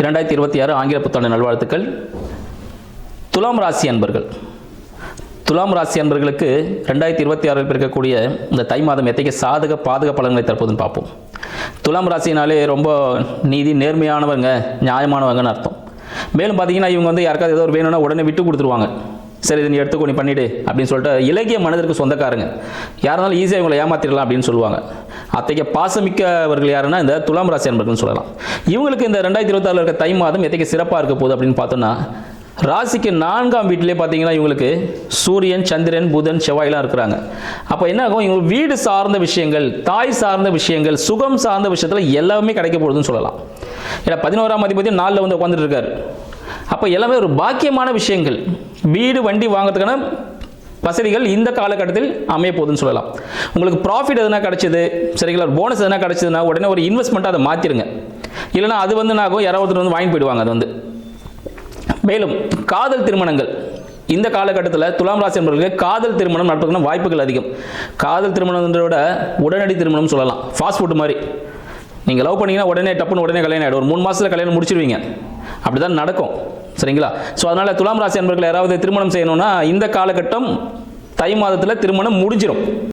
2026 ஆங்கில புத்தாண்டு நல்வாழ்த்துக்கள். துலாம் ராசி அன்பர்கள், துலாம் ராசி அன்பர்களுக்கு 2026 பிறக்கக்கூடிய இந்த தை மாதம் எத்தகைய சாதக பாதக பலன்களை தற்போதுன்னு பார்ப்போம். துலாம் ராசினாலே ரொம்ப நீதி நேர்மையானவங்க, நியாயமானவங்கன்னு அர்த்தம். மேலும் பார்த்தீங்கன்னா இவங்க யாருக்காவது ஏதோ ஒரு வேணும்னா உடனே விட்டு கொடுத்துருவாங்க. சரி, இதை நீ எடுத்துக்கோ, நீ பண்ணிவிடு அப்படின்னு சொல்லிட்டு இலக்கிய மனதிற்கு சொந்தக்காரங்க. யாருனாலும் ஈஸியாக இவங்களை ஏமாத்திடலாம் அப்படின்னு சொல்லுவாங்க. அத்தகைய பாசமிக்கவர்கள் யாருன்னா இந்த துலாம் ராசி அன்பர்கள்னு சொல்லலாம். இவங்களுக்கு இந்த 2026 இருக்க தை மாதம் எத்தகைய சிறப்பாக இருக்க போகுது அப்படின்னு பார்த்தோன்னா, ராசிக்கு 4ஆம் வீட்டிலே பார்த்தீங்கன்னா இவங்களுக்கு சூரியன், சந்திரன், புதன், செவ்வாயெல்லாம் இருக்கிறாங்க. அப்போ என்ன ஆகும், இவங்க வீடு சார்ந்த விஷயங்கள், தாய் சார்ந்த விஷயங்கள், சுகம் சார்ந்த விஷயத்தில் எல்லாமே கிடைக்க போகுதுன்னு சொல்லலாம். ஏன்னா 11ஆம் அதிபதி 4ல் உட்காந்துட்டு இருக்காரு. அப்போ எல்லாமே ஒரு பாக்கியமான விஷயங்கள், வீடு வண்டி வாங்கிறதுக்கான வசதிகள் இந்த காலகட்டத்தில் அமைய போகுதுன்னு சொல்லலாம். உங்களுக்கு ப்ராஃபிட் எதுனா கிடைச்சது, சரிங்களா, போனஸ் எதுனா கிடைச்சதுன்னா உடனே ஒரு இன்வெஸ்ட்மெண்ட்டாக அதை மாற்றிடுங்க. இல்லைனா அது நாகும் யாராவது வாங்கி போயிடுவாங்க. அது மேலும் காதல் திருமணங்கள் இந்த காலகட்டத்தில் துலாம் ராசி என்பவர்களுக்கு காதல் திருமணம் நடப்பதற்கான வாய்ப்புகள் அதிகம். காதல் திருமணத்தோட உடனடி திருமணம் சொல்லலாம். ஃபாஸ்ட் ஃபுட் மாதிரி நீங்கள் லவ் பண்ணிங்கன்னா உடனே டப்புன்னு உடனே கல்யாணம் ஆகிடும். ஒரு 3 மாதத்தில் கல்யாணம் முடிச்சிருவீங்க. அப்படி தான் நடக்கும், சரிங்களா. ஸோ அதனால் துலாம் ராசி அன்பர்கள் யாராவது திருமணம் செய்யணும்னா இந்த காலகட்டம் தை மாதத்தில் திருமணம் முடிஞ்சிடும்.